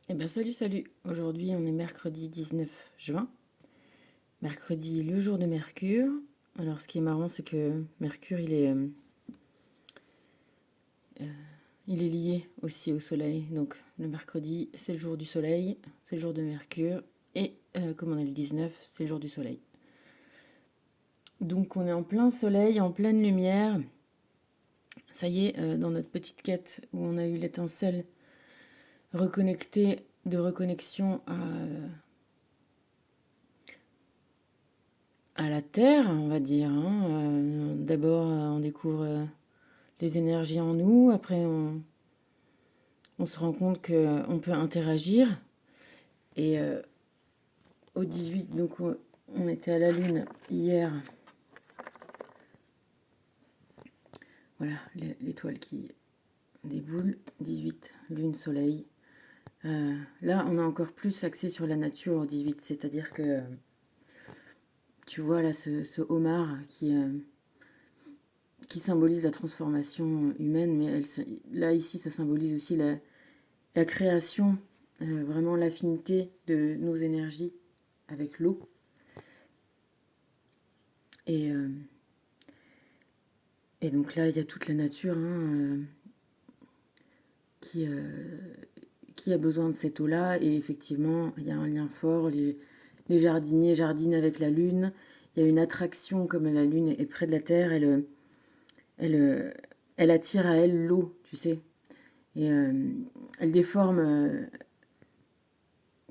Eh bien, salut. Aujourd'hui, on est mercredi 19 juin. Mercredi, le jour de Mercure. Alors, ce qui est marrant, c'est que Mercure, il est lié aussi au Soleil. Donc, le mercredi, c'est le jour du Soleil, c'est le jour de Mercure. Et comme on est le 19, c'est le jour du Soleil. Donc, on est en plein Soleil, en pleine lumière. Ça y est, dans notre petite quête où on a eu l'étincelle reconnectée de reconnexion à la Terre, on va dire. D'abord, on découvre les énergies en nous. Après, on se rend compte qu'on peut interagir. Et au 18, donc on était à la Lune hier. Voilà, l'étoile qui déboule. 18, Lune, Soleil. Là, on a encore plus axé sur la nature au 18. C'est-à-dire que, tu vois, là, ce homard qui symbolise la transformation humaine. Mais là, ici, ça symbolise aussi la création, vraiment l'affinité de nos énergies avec l'eau. Et, euh, et donc là, il y a toute la nature qui, qui a besoin de cette eau-là. Et effectivement, il y a un lien fort. Les jardiniers jardinent avec la Lune. Il y a une attraction, comme la Lune est près de la Terre, elle attire à elle l'eau, tu sais. Et elle déforme.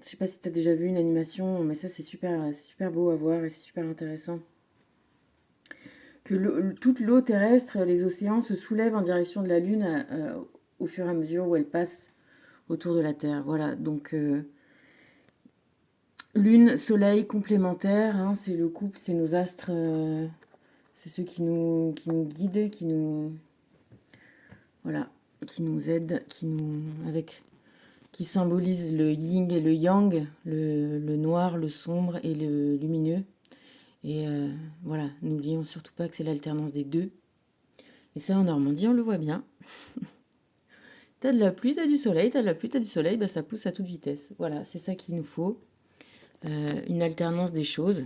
Je sais pas si tu as déjà vu une animation, mais ça, c'est super beau à voir et c'est super intéressant. Que toute l'eau terrestre, les océans se soulèvent en direction de la Lune au fur et à mesure où elle passe autour de la Terre. Voilà, donc Lune, Soleil complémentaire, c'est le couple, c'est nos astres, c'est ceux qui nous guident, voilà, qui nous aident, qui symbolisent le yin et le yang, le noir, le sombre et le lumineux. Et voilà, n'oublions surtout pas que c'est l'alternance des deux. Et ça, en Normandie, on le voit bien. T'as de la pluie, t'as du soleil, t'as de la pluie, t'as du soleil, bah ça pousse à toute vitesse. Voilà, c'est ça qu'il nous faut. Une alternance des choses,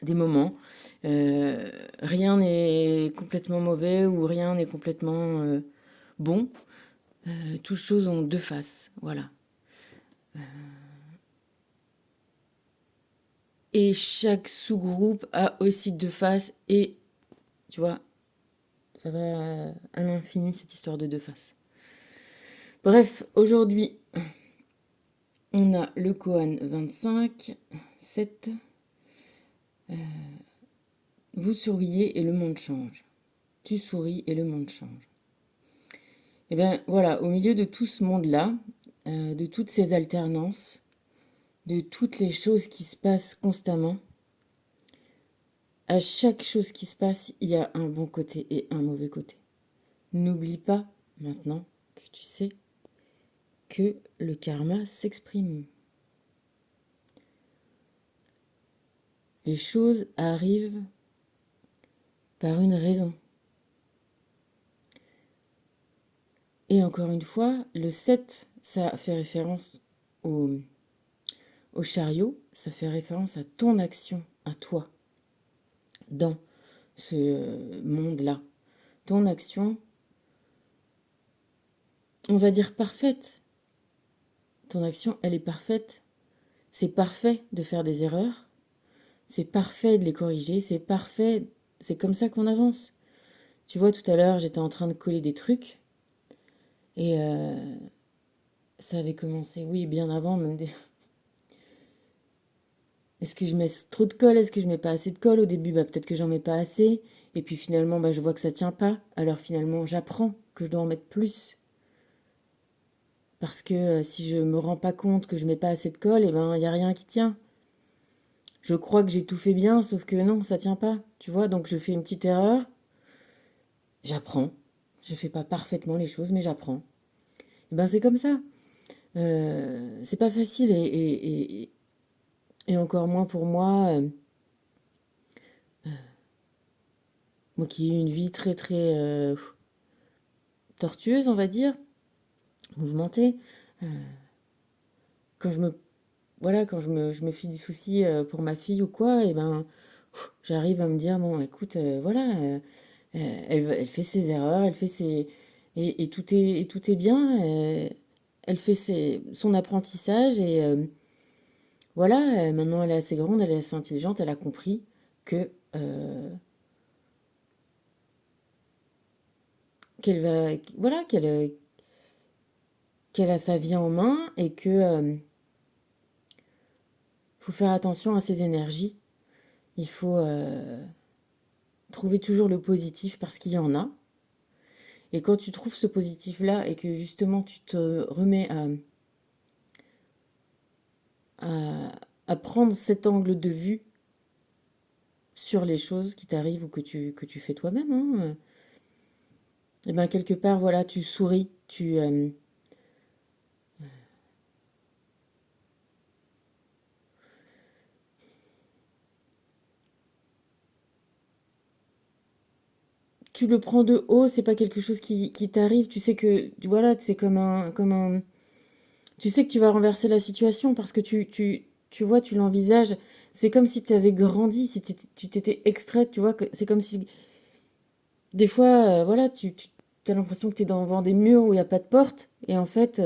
des moments. Rien n'est complètement mauvais ou rien n'est complètement bon. Toutes choses ont deux faces, voilà. Et chaque sous-groupe a aussi deux faces et, tu vois, ça va à l'infini cette histoire de deux faces. Bref, aujourd'hui, on a le Koan 25, 7. Vous souriez et le monde change. Tu souris et le monde change. Et bien voilà, au milieu de tout ce monde-là, de toutes ces alternances, de toutes les choses qui se passent constamment, à chaque chose qui se passe, il y a un bon côté et un mauvais côté. N'oublie pas maintenant que tu sais que le karma s'exprime. Les choses arrivent par une raison. Et encore une fois, le 7, ça fait référence au chariot, ça fait référence à ton action, à toi, dans ce monde-là. Ton action, on va dire parfaite. Ton action, elle est parfaite. C'est parfait de faire des erreurs. C'est parfait de les corriger. C'est parfait. C'est comme ça qu'on avance. Tu vois, tout à l'heure, j'étais en train de coller des trucs. Et ça avait commencé, oui, bien avant, même des... Est-ce que je mets trop de colle? Est-ce que je mets pas assez de colle? Au début, bah, peut-être que j'en mets pas assez. Et puis finalement, bah, je vois que ça tient pas. Alors finalement, j'apprends que je dois en mettre plus. Parce que si je me rends pas compte que je mets pas assez de colle, et ben, il n'y a rien qui tient. Je crois que j'ai tout fait bien, sauf que non, ça tient pas. Tu vois, donc je fais une petite erreur. J'apprends. Je fais pas parfaitement les choses, mais j'apprends. Et ben, c'est comme ça. C'est pas facile et encore moins pour moi. Moi qui ai eu une vie très très tortueuse, on va dire, mouvementée. Quand je me, voilà, quand je me fais des soucis pour ma fille ou quoi, et ben, j'arrive à me dire, bon, écoute, voilà, elle fait ses erreurs, elle fait ses... et tout est bien. Elle fait son apprentissage et voilà, maintenant elle est assez grande, elle est assez intelligente, elle a compris que qu'elle va, voilà, qu'elle a sa vie en main et que faut faire attention à ses énergies. Il faut trouver toujours le positif parce qu'il y en a. Et quand tu trouves ce positif-là et que justement tu te remets à, à prendre cet angle de vue sur les choses qui t'arrivent ou que tu fais toi-même, hein, et ben quelque part, voilà, tu souris, tu le prends de haut, c'est pas quelque chose qui t'arrive, tu sais que, voilà, c'est comme un, tu sais que tu vas renverser la situation parce que tu vois, tu l'envisages, c'est comme si tu avais grandi, si tu t'étais extraite, tu vois, c'est comme si, des fois, voilà, tu as l'impression que tu es devant des murs où il n'y a pas de porte, et en fait,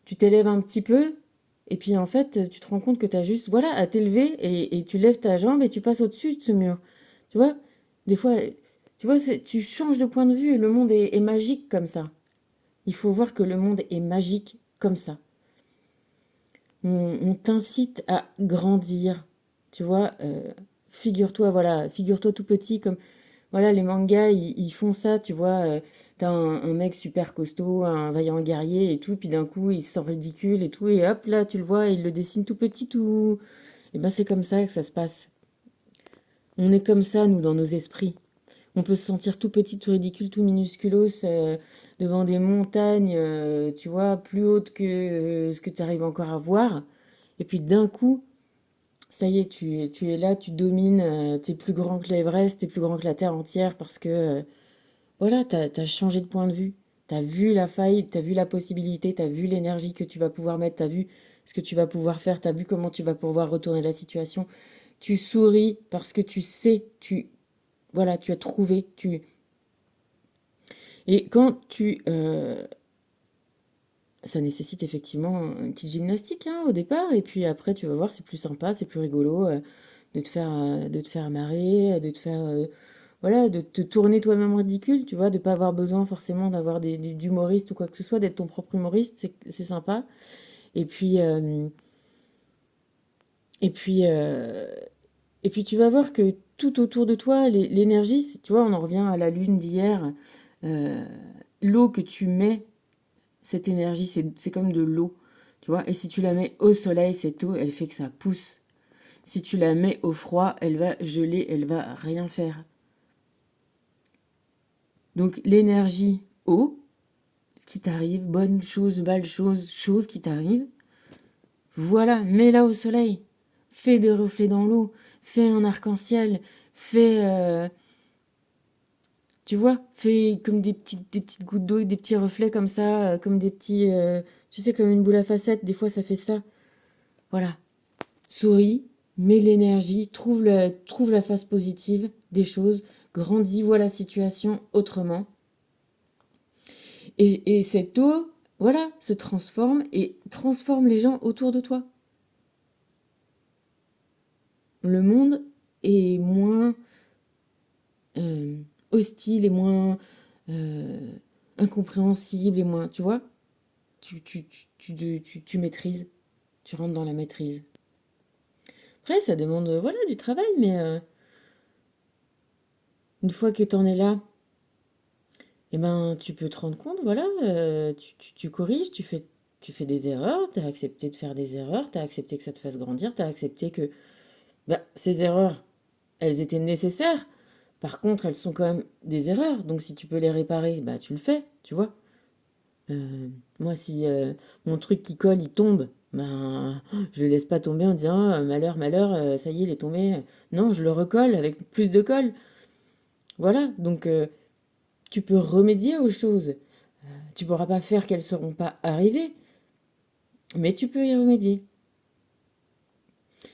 tu t'élèves un petit peu, et puis en fait, tu te rends compte que tu as juste, voilà, à t'élever, et tu lèves ta jambe et tu passes au-dessus de ce mur. Tu vois, des fois, tu vois, tu changes de point de vue, et le monde est magique comme ça. Il faut voir que le monde est magique comme ça. On t'incite à grandir, tu vois, figure-toi, voilà, figure-toi tout petit comme voilà, les mangas, ils font ça, tu vois. T'as un mec super costaud, un vaillant guerrier et tout, puis d'un coup, il se sent ridicule et tout, et hop, là, tu le vois, il le dessine tout petit, tout. Et ben, c'est comme ça que ça se passe. On est comme ça, nous, dans nos esprits. On peut se sentir tout petit, tout ridicule, tout minusculos devant des montagnes, tu vois, plus hautes que ce que tu arrives encore à voir. Et puis d'un coup, ça y est, tu es là, tu domines, t'es plus grand que l'Everest, t'es plus grand que la Terre entière parce que voilà, t'as changé de point de vue. T'as vu la faille, t'as vu la possibilité, t'as vu l'énergie que tu vas pouvoir mettre, t'as vu ce que tu vas pouvoir faire, t'as vu comment tu vas pouvoir retourner la situation. Tu souris parce que tu sais, voilà, tu as trouvé, et quand ça nécessite effectivement une petite gymnastique hein, au départ, et puis après tu vas voir, c'est plus sympa, c'est plus rigolo de te faire marrer, de te faire voilà, de te tourner toi-même ridicule, tu vois, de pas avoir besoin forcément d'avoir d'humoristes ou quoi que ce soit, d'être ton propre humoriste, c'est sympa. Et puis, euh, et puis, euh, et puis tu vas voir que tout autour de toi, l'énergie, tu vois, on en revient à la lune d'hier, euh, l'eau que tu mets, cette énergie, c'est comme de l'eau, tu vois, et si tu la mets au soleil, cette eau, elle fait que ça pousse. Si tu la mets au froid, elle va geler, elle va rien faire. Donc l'énergie eau, ce qui t'arrive, bonne chose, mal chose, chose qui t'arrive, voilà, mets-la au soleil. Fais des reflets dans l'eau, fais un arc-en-ciel, fais, tu vois, fais comme des petites gouttes d'eau, des petits reflets comme ça, comme des petits, tu sais, comme une boule à facettes, des fois ça fait ça. Voilà, souris, mets l'énergie, trouve la face positive des choses, grandis, vois la situation autrement. Et cette eau, voilà, se transforme et transforme les gens autour de toi. Le monde est moins euh, hostile et moins euh, incompréhensible et moins, tu vois, tu maîtrises, tu rentres dans la maîtrise. Après, ça demande, voilà, du travail, mais une fois que tu en es là, eh ben, tu peux te rendre compte, voilà, tu corriges, tu fais des erreurs, tu as accepté de faire des erreurs, tu as accepté que ça te fasse grandir, tu as accepté que bah, ces erreurs, elles étaient nécessaires. Par contre, elles sont quand même des erreurs. Donc, si tu peux les réparer, bah, tu le fais, tu vois. Moi, si mon truc qui colle, il tombe, ben, je le laisse pas tomber en disant malheur, malheur, ça y est, il est tombé. Non, je le recolle avec plus de colle. Voilà. Donc, tu peux remédier aux choses. Tu pourras pas faire qu'elles seront pas arrivées. Mais tu peux y remédier.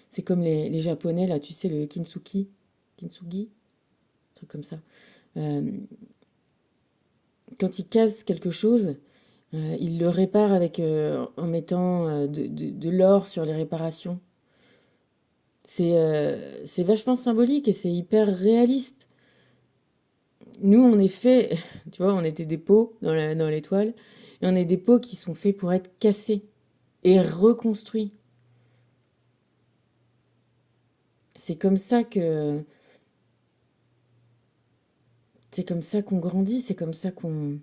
C'est comme les Japonais, là, tu sais, le kintsugi, un truc comme ça. Euh, Quand ils cassent quelque chose, ils le réparent en mettant de l'or sur les réparations. C'est vachement symbolique et c'est hyper réaliste. Nous, on est fait, tu vois, on était des pots dans l'étoile, et on est des pots qui sont faits pour être cassés et reconstruits. C'est comme ça que, c'est comme ça qu'on grandit, c'est comme ça qu'on,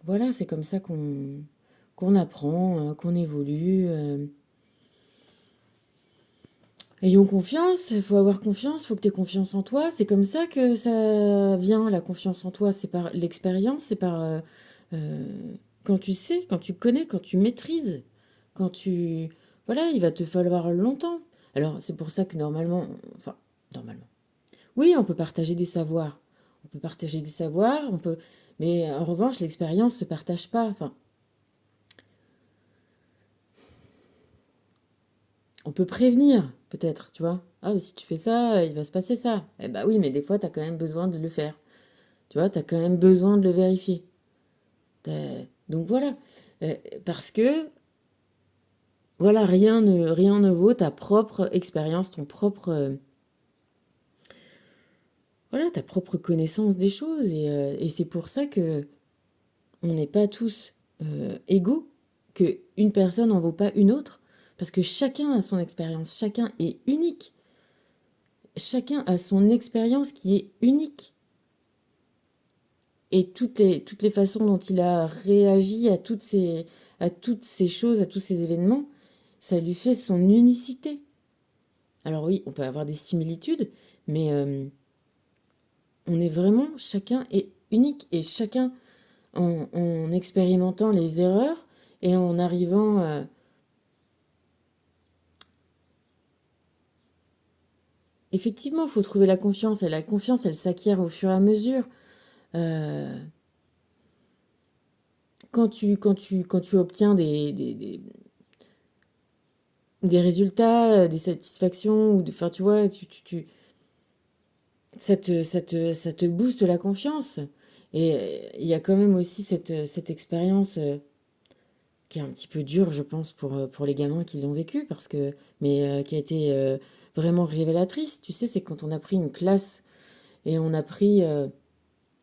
voilà, c'est comme ça qu'on apprend, qu'on évolue. Ayons confiance, il faut avoir confiance, il faut que tu aies confiance en toi. C'est comme ça que ça vient, la confiance en toi. C'est par l'expérience, c'est par quand tu sais, quand tu connais, quand tu maîtrises, quand tu... Voilà, il va te falloir longtemps. Alors, c'est pour ça que normalement, enfin, normalement. Oui, on peut partager des savoirs. On peut partager des savoirs, on peut... Mais en revanche, l'expérience se partage pas. Enfin, on peut prévenir, peut-être, tu vois. Ah, mais si tu fais ça, il va se passer ça. Eh bah oui, mais des fois, tu as quand même besoin de le faire. Tu vois, tu as quand même besoin de le vérifier. Donc voilà. Parce que, voilà, rien ne vaut ta propre expérience, ton propre, voilà, ta propre connaissance des choses. Et c'est pour ça que on n'est pas tous égaux, que une personne n'en vaut pas une autre. Parce que chacun a son expérience, chacun est unique. Chacun a son expérience qui est unique. Et toutes les façons dont il a réagi à toutes ces choses, à tous ces événements, ça lui fait son unicité. Alors oui, on peut avoir des similitudes, mais on est vraiment, chacun est unique et chacun en expérimentant les erreurs et en arrivant... effectivement, il faut trouver la confiance et la confiance, elle s'acquiert au fur et à mesure. Euh, quand tu obtiens des résultats, des satisfactions, enfin, tu vois, ça te booste la confiance. Et il y a quand même aussi cette expérience qui est un petit peu dure, je pense, pour les gamins qui l'ont vécu, mais qui a été vraiment révélatrice. Tu sais, c'est quand on a pris une classe et on a pris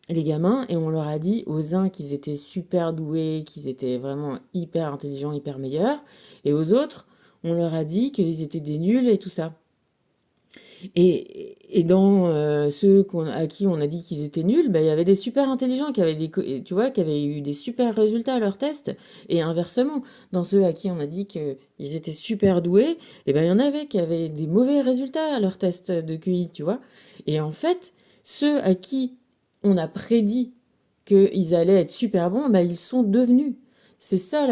les gamins et on leur a dit aux uns qu'ils étaient super doués, qu'ils étaient vraiment hyper intelligents, hyper meilleurs, et aux autres, on leur a dit qu'ils étaient des nuls et tout ça. Et dans ceux à qui on a dit qu'ils étaient nuls, bah, il y avait des super intelligents qui avaient tu vois, qui avaient eu des super résultats à leurs tests. Et inversement, dans ceux à qui on a dit qu'ils étaient super doués, et ben, il y en avait qui avaient des mauvais résultats à leurs tests de QI, tu vois. Et en fait, ceux à qui on a prédit qu'ils allaient être super bons, bah, ils sont devenus. C'est ça.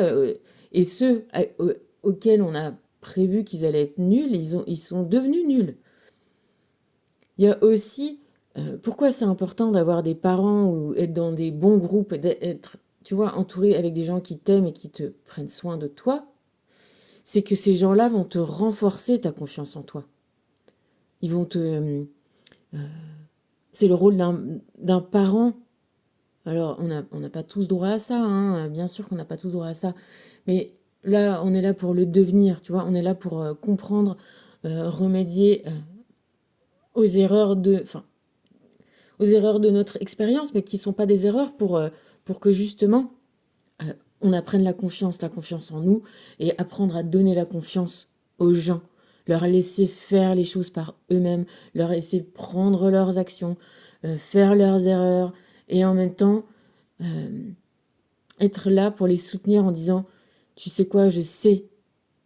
Et auxquels on a prévu qu'ils allaient être nuls, ils sont devenus nuls. Il y a aussi, pourquoi c'est important d'avoir des parents ou être dans des bons groupes, d'être, tu vois, entouré avec des gens qui t'aiment et qui te prennent soin de toi, c'est que ces gens-là vont te renforcer ta confiance en toi. Ils vont te... c'est le rôle d'un parent. Alors, on n'a pas tous droit à ça, hein, bien sûr qu'on n'a pas tous droit à ça. Mais là, on est là pour le devenir, tu vois, on est là pour comprendre, remédier aux erreurs enfin, aux erreurs de notre expérience, mais qui ne sont pas des erreurs pour que justement on apprenne la confiance en nous et apprendre à donner la confiance aux gens, leur laisser faire les choses par eux-mêmes, leur laisser prendre leurs actions, faire leurs erreurs et en même temps être là pour les soutenir en disant, tu sais quoi, je sais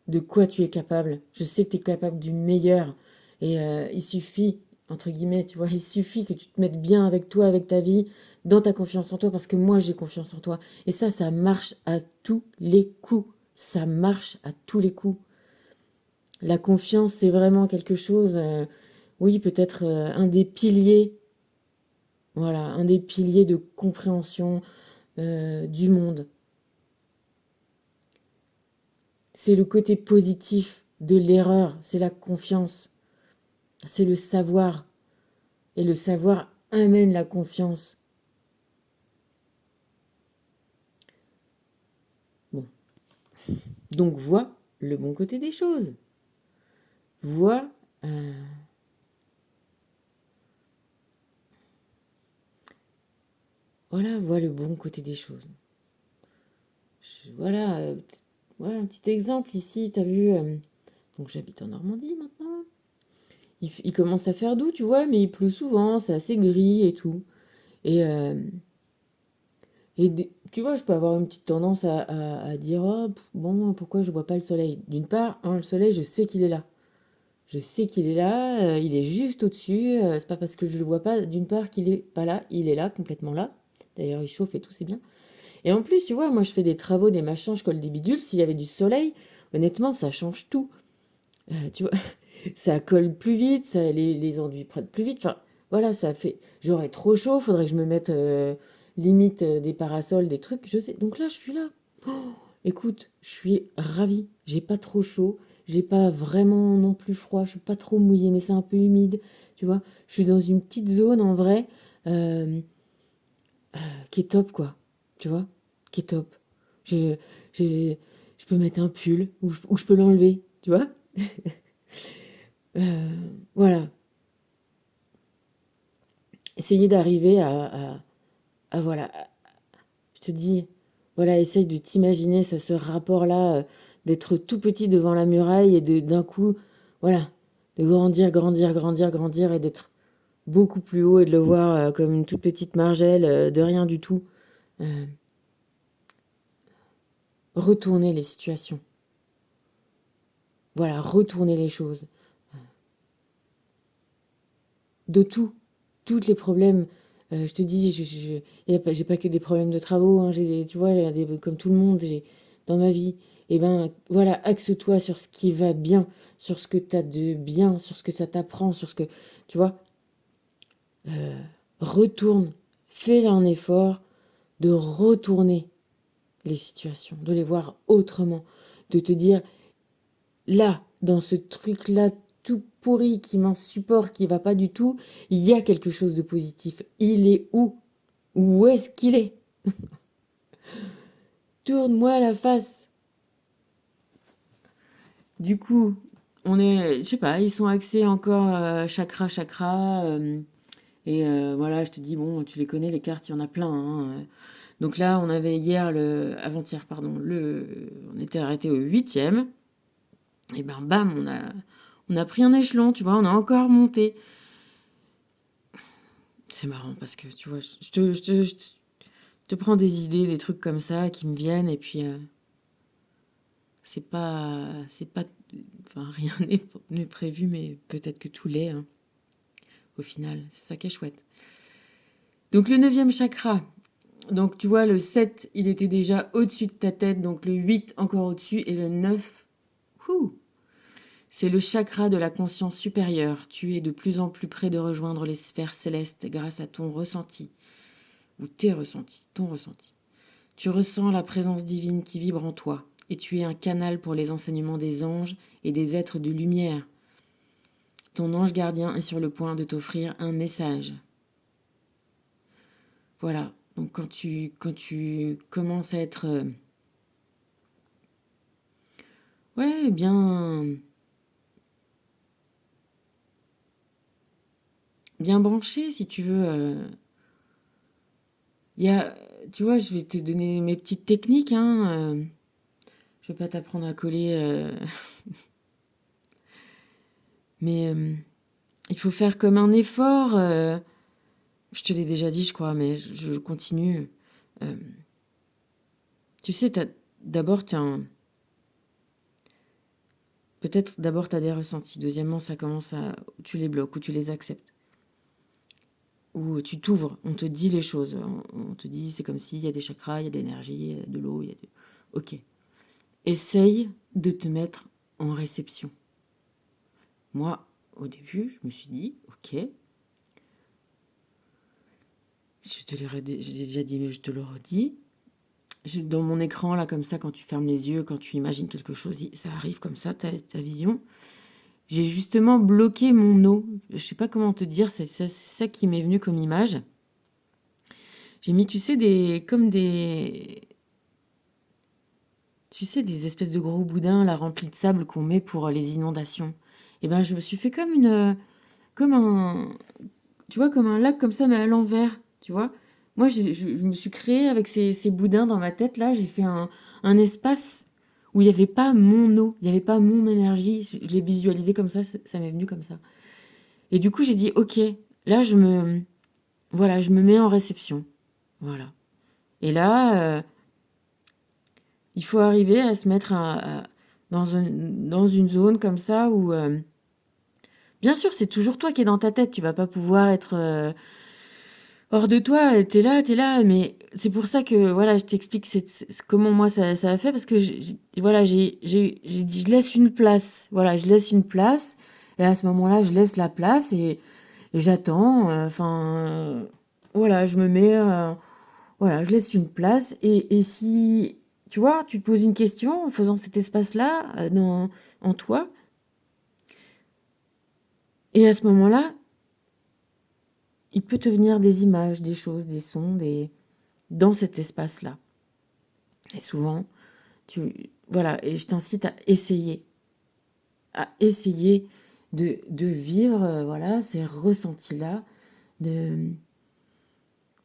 de quoi tu es capable. Je sais que tu es capable du meilleur. Et il suffit, entre guillemets, tu vois, il suffit que tu te mettes bien avec toi, avec ta vie, dans ta confiance en toi, parce que moi, j'ai confiance en toi. Et ça marche à tous les coups. Ça marche à tous les coups. La confiance, c'est vraiment quelque chose, oui, peut-être un des piliers, voilà, un des piliers de compréhension du monde. c'est le côté positif de l'erreur, c'est la confiance, c'est le savoir. Et le savoir amène la confiance. Bon. Donc vois le bon côté des choses. Vois... voilà, vois le bon côté des choses. Voilà, voilà un petit exemple ici, t'as vu... donc j'habite en Normandie maintenant. Il commence à faire doux, tu vois, mais il pleut souvent, c'est assez gris et tout. Et, tu vois, je peux avoir une petite tendance à dire, oh, bon, pourquoi je vois pas le soleil? D'une part, le soleil, je sais qu'il est là. Je sais qu'il est là, il est juste au-dessus. C'est pas parce que je le vois pas, d'une part, qu'il est pas là, il est là, complètement là. D'ailleurs, il chauffe et tout, c'est bien. Et en plus, tu vois, moi, je fais des travaux, des machins, je colle des bidules. S'il y avait du soleil, honnêtement, ça change tout. Tu vois, ça colle plus vite, les enduits prennent plus vite. Enfin, voilà, ça fait. J'aurais trop chaud, faudrait que je me mette limite des parasols, des trucs, je sais. Donc là, je suis là. Écoute, je suis ravie. J'ai pas trop chaud. J'ai pas vraiment non plus froid. Je suis pas trop mouillée, mais c'est un peu humide. Tu vois, je suis dans une petite zone en vrai euh, qui est top, quoi. Tu vois, qui est top. J'ai, je peux mettre un pull ou je peux l'enlever. Tu vois, voilà. Essayer d'arriver voilà. Je te dis, voilà, essaye de t'imaginer ça, ce rapport-là, d'être tout petit devant la muraille et d'un coup, voilà, de grandir, grandir, grandir, grandir et d'être beaucoup plus haut et de le voir comme une toute petite margelle de rien du tout. Retourner les situations. Voilà, retourner les choses. De tout. Tous les problèmes. Je te dis, j'ai pas que des problèmes de travaux. Hein, tu vois, comme tout le monde, j'ai dans ma vie. Et ben voilà, axe-toi sur ce qui va bien, sur ce que tu as de bien, sur ce que ça t'apprend, sur ce que. Tu vois, retourne, fais un effort de retourner les situations, de les voir autrement, de te dire, là, dans ce truc-là tout pourri qui m'insupporte, qui va pas du tout, il y a quelque chose de positif. Il est où? Où est-ce qu'il est? Tourne-moi la face. Du coup, on est, je sais pas, ils sont axés encore chakra, chakra. Voilà, je te dis, bon, tu les connais, les cartes, il y en a plein. Hein. Donc là, on avait hier, avant-hier, pardon, on était arrêté au 8e. Et ben, bam, on a pris un échelon, tu vois, on a encore monté. C'est marrant parce que, tu vois, je te prends des idées, des trucs comme ça qui me viennent et puis c'est pas, enfin rien n'est prévu, mais peut-être que tout l'est, hein, au final. C'est ça qui est chouette. Donc le 9e chakra, donc tu vois, le 7, il était déjà au-dessus de ta tête, donc le 8 encore au-dessus et le 9, c'est le chakra de la conscience supérieure. Tu es de plus en plus près de rejoindre les sphères célestes grâce à ton ressenti, ou tes ressentis, ton ressenti. Tu ressens la présence divine qui vibre en toi, et tu es un canal pour les enseignements des anges et des êtres de lumière. Ton ange gardien est sur le point de t'offrir un message. Voilà, donc quand tu commences à être ouais, bien branché, si tu veux, il y a, tu vois, je vais te donner mes petites techniques, hein, je vais pas t'apprendre à coller, mais il faut faire comme un effort. Je te l'ai déjà dit, je crois, mais je continue. Euh, Tu sais, d'abord, peut-être d'abord, tu as des ressentis. Deuxièmement, ça commence à. Tu les bloques ou tu les acceptes. Ou tu t'ouvres, on te dit les choses. On te dit, c'est comme s'il y a des chakras, il y a de l'énergie, il y a de l'eau, il y a de. Ok. Essaye de te mettre en réception. Moi, au début, je me suis dit, ok, j'ai déjà dit, mais je te le redis. dans mon écran, là, comme ça, quand tu fermes les yeux, quand tu imagines quelque chose, ça arrive comme ça, ta vision. J'ai justement bloqué mon eau. Je sais pas comment te dire, c'est ça qui m'est venu comme image. J'ai mis, tu sais, des espèces de gros boudins, là, remplis de sable qu'on met pour les inondations. Et ben, je me suis fait comme un, tu vois, comme un lac comme ça, mais à l'envers, tu vois. Moi, je me suis créée avec ces boudins dans ma tête, là, j'ai fait un espace où il n'y avait pas mon eau, il n'y avait pas mon énergie. Je l'ai visualisé comme ça m'est venu comme ça. Et du coup, j'ai dit, ok, là, voilà, je me mets en réception. Voilà. Et là, il faut arriver à se mettre dans une zone comme ça où, bien sûr, c'est toujours toi qui es dans ta tête. Tu vas pas pouvoir être hors de toi. T'es là. Mais c'est pour ça que, voilà, je t'explique comment moi ça a fait parce que, voilà, j'ai dit, je laisse une place. Voilà, je laisse une place. Et à ce moment-là, je laisse la place et j'attends. Enfin, voilà, je me mets. Voilà, je laisse une place. Et si, tu vois, tu te poses une question en faisant cet espace-là en toi. Et à ce moment-là, il peut te venir des images, des choses, des sons, dans cet espace-là. Et souvent, voilà, et je t'incite à essayer de vivre, voilà, ces ressentis-là, de,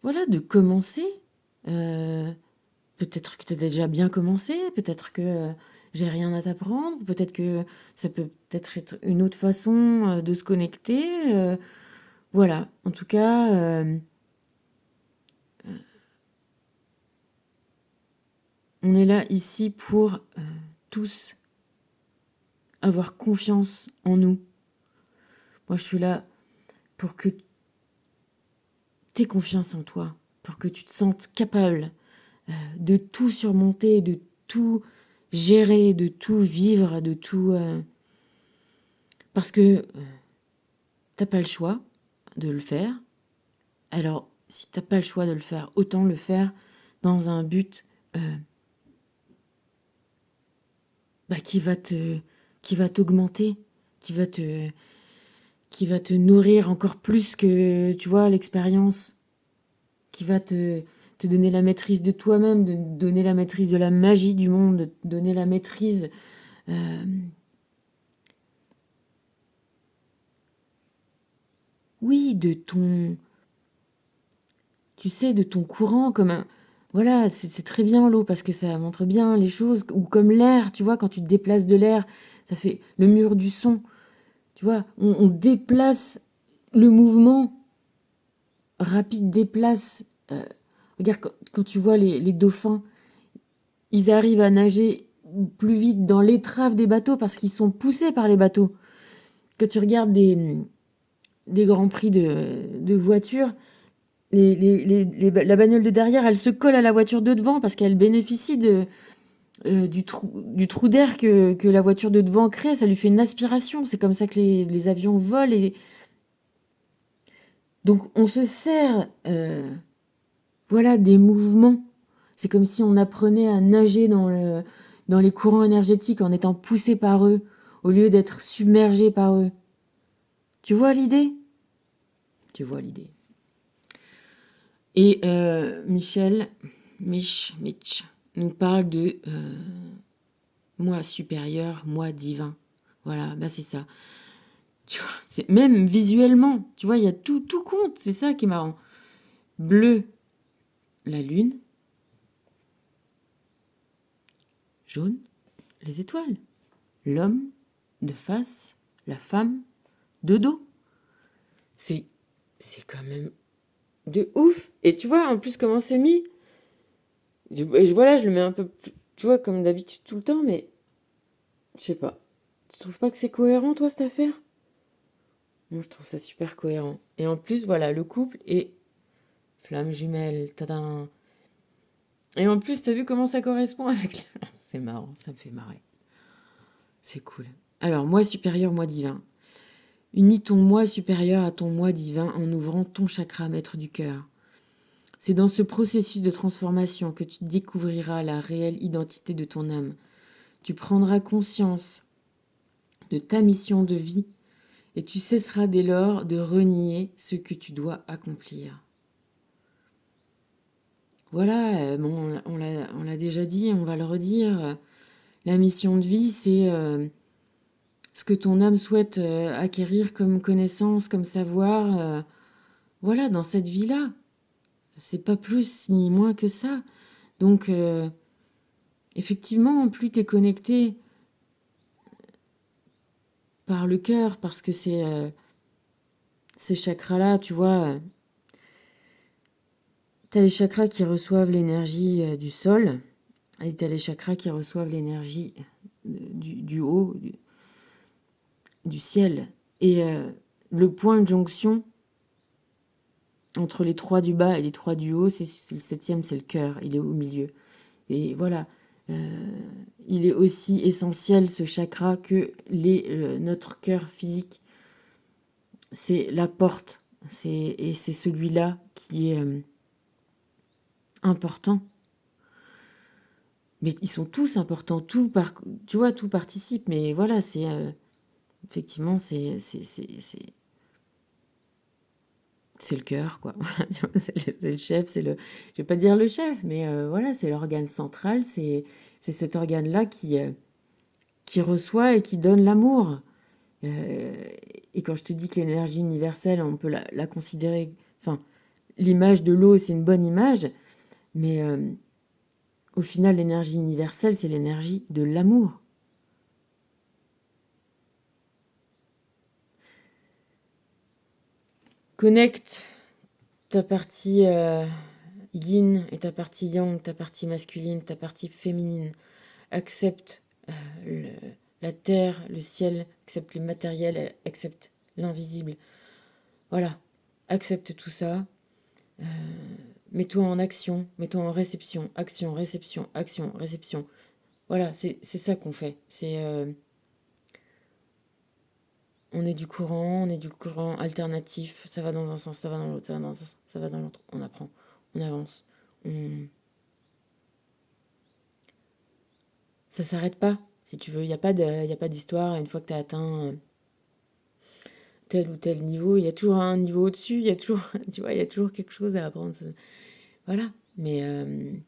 voilà, de commencer. Euh, Peut-être que tu as déjà bien commencé, peut-être que j'ai rien à t'apprendre, peut-être que ça peut peut-être être une autre façon de se connecter. Voilà, en tout cas, on est là ici pour tous avoir confiance en nous. Moi, je suis là pour que tu aies confiance en toi, pour que tu te sentes capable de tout surmonter, de tout gérer, de tout vivre, de tout... parce que t'as pas le choix de le faire. Alors, si t'as pas le choix de le faire, autant le faire dans un but qui va t'augmenter, qui va te, qui va te nourrir encore plus que, tu vois, l'expérience, qui va te donner la maîtrise de toi-même, de donner la maîtrise de la magie du monde, de te donner la maîtrise, oui, tu sais, de ton courant, voilà, c'est très bien l'eau parce que ça montre bien les choses, ou comme l'air, tu vois, quand tu te déplaces de l'air, ça fait le mur du son, tu vois, on déplace le mouvement rapide, déplace. Regarde, quand tu vois les dauphins, ils arrivent à nager plus vite dans l'étrave des bateaux parce qu'ils sont poussés par les bateaux. Quand tu regardes des grands prix de voitures, la bagnole de derrière, elle se colle à la voiture de devant parce qu'elle bénéficie du trou d'air que la voiture de devant crée. Ça lui fait une aspiration. C'est comme ça que les avions volent. Donc on se sert voilà, des mouvements. C'est comme si on apprenait à nager dans les courants énergétiques en étant poussé par eux au lieu d'être submergé par eux. Tu vois l'idée? Tu vois l'idée. Et Mitch, nous parle de moi supérieur, moi divin. Voilà, bah c'est ça. Tu vois, même visuellement, tu vois, il y a tout compte. C'est ça qui est marrant. Bleu, la lune. Jaune, les étoiles. L'homme, de face, la femme, de dos. C'est, c'est quand même de ouf. Et tu vois, en plus, comment c'est mis. Voilà, je le mets un peu plus, tu vois, comme d'habitude tout le temps, mais je sais pas. Tu trouves pas que c'est cohérent, toi, cette affaire? Moi, je trouve ça super cohérent. Et en plus, voilà, le couple est flamme jumelle. Tadam. Et en plus, t'as vu comment ça correspond avec... C'est marrant, ça me fait marrer. C'est cool. Alors, moi supérieur, moi divin. Unis ton moi supérieur à ton moi divin en ouvrant ton chakra maître du cœur. C'est dans ce processus de transformation que tu découvriras la réelle identité de ton âme. Tu prendras conscience de ta mission de vie et tu cesseras dès lors de renier ce que tu dois accomplir. Voilà, bon, on l'a déjà dit, on va le redire. La mission de vie, c'est ce que ton âme souhaite acquérir comme connaissance, comme savoir. Voilà, dans cette vie-là. C'est pas plus ni moins que ça. Donc, effectivement, plus tu es connecté par le cœur, parce que ces chakras-là, tu vois, tu as les chakras qui reçoivent l'énergie du sol, et tu as les chakras qui reçoivent l'énergie du haut, du ciel. Et le point de jonction entre les trois du bas et les trois du haut, c'est le septième, c'est le cœur, il est au milieu. Et voilà, il est aussi essentiel ce chakra que notre cœur physique. C'est la porte, et c'est celui-là qui est important. Mais ils sont tous importants, tu vois, tout participe. Mais voilà, c'est effectivement, c'est le cœur, quoi. C'est le chef, je vais pas dire le chef, mais voilà, c'est l'organe central, c'est cet organe-là qui reçoit et qui donne l'amour. Et quand je te dis que l'énergie universelle, on peut la considérer, enfin, l'image de l'eau, c'est une bonne image, mais au final, l'énergie universelle, c'est l'énergie de l'amour. Connecte ta partie yin et ta partie yang, ta partie masculine, ta partie féminine. Accepte la terre, le ciel, accepte le matériel, accepte l'invisible. Voilà, accepte tout ça. Mets-toi en action, mets-toi en réception, action, réception, action, réception. Voilà, c'est ça qu'on fait. On est du courant alternatif, ça va dans un sens, ça va dans l'autre, ça va dans un sens, ça va dans l'autre. On apprend, on avance. Ça s'arrête pas, si tu veux. Il n'y a pas d'histoire. Une fois que tu as atteint tel ou tel niveau, il y a toujours un niveau au-dessus, il y a toujours, tu vois, il y a toujours quelque chose à apprendre. Voilà. Mais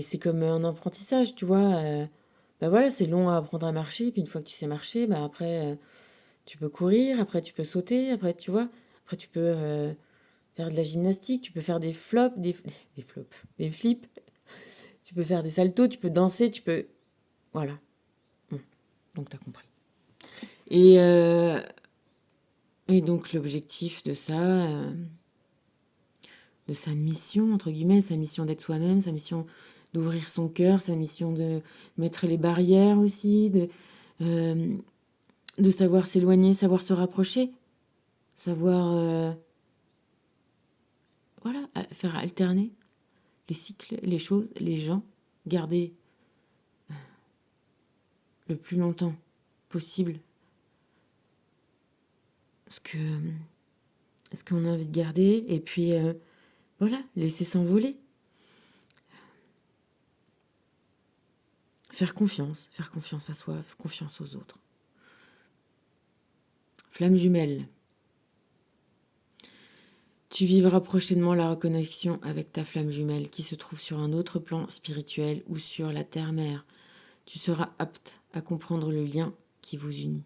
c'est comme un apprentissage, tu vois. Bah voilà, c'est long à apprendre à marcher, puis une fois que tu sais marcher, bah après, tu peux courir, après tu peux sauter, après, tu vois, après tu peux faire de la gymnastique, tu peux faire des flops, des flops, des flips, tu peux faire des saltos, tu peux danser, tu peux... Voilà. Bon, donc t'as compris. Et, euh, et donc l'objectif de sa mission, entre guillemets, sa mission d'être soi-même, sa mission d'ouvrir son cœur, sa mission de mettre les barrières aussi, de savoir s'éloigner, savoir se rapprocher, savoir voilà, faire alterner les cycles, les choses, les gens, garder le plus longtemps possible ce que ce qu'on a envie de garder, et puis voilà, laisser s'envoler. Faire confiance à soi, faire confiance aux autres. Flamme jumelle. Tu vivras prochainement la reconnexion avec ta flamme jumelle qui se trouve sur un autre plan spirituel ou sur la terre-mère. Tu seras apte à comprendre le lien qui vous unit.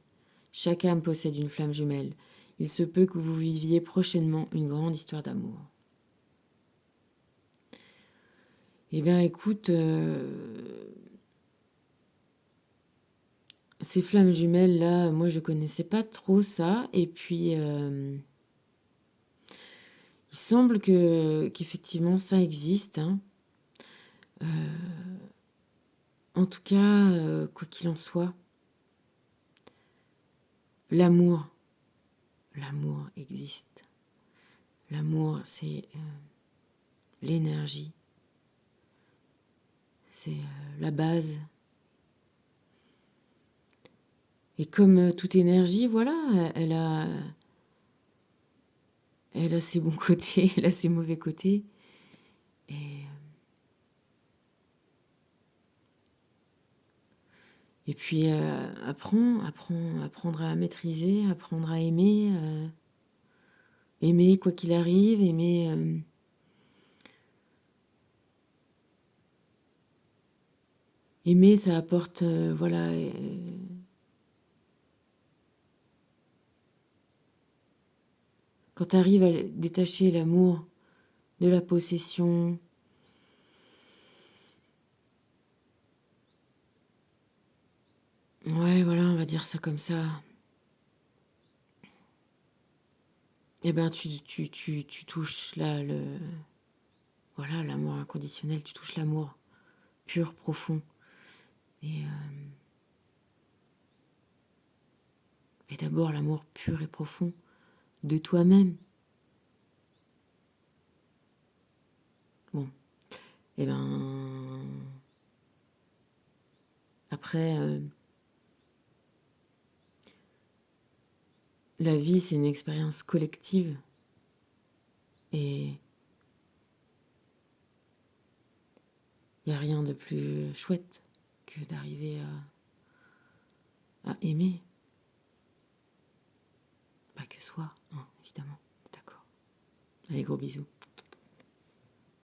Chaque âme possède une flamme jumelle. Il se peut que vous viviez prochainement une grande histoire d'amour. Eh bien, écoute, ces flammes jumelles-là, moi, je connaissais pas trop ça. Et puis, il semble qu'effectivement, ça existe. Hein. En tout cas, quoi qu'il en soit, l'amour existe. L'amour, c'est l'énergie. C'est la base. Et comme toute énergie, voilà, elle a elle a ses bons côtés, elle a ses mauvais côtés. Et puis apprendre à maîtriser, apprendre à aimer, aimer quoi qu'il arrive, aimer, ça apporte, voilà. Quand tu arrives à détacher l'amour de la possession, ouais, voilà, on va dire ça comme ça. Eh ben, tu touches là voilà, l'amour inconditionnel, tu touches l'amour pur, profond. Et d'abord l'amour pur et profond de toi-même. Bon, eh ben, après, la vie, c'est une expérience collective. Et il n'y a rien de plus chouette que d'arriver à aimer. Pas que soi, hein, évidemment. D'accord. Allez, gros bisous.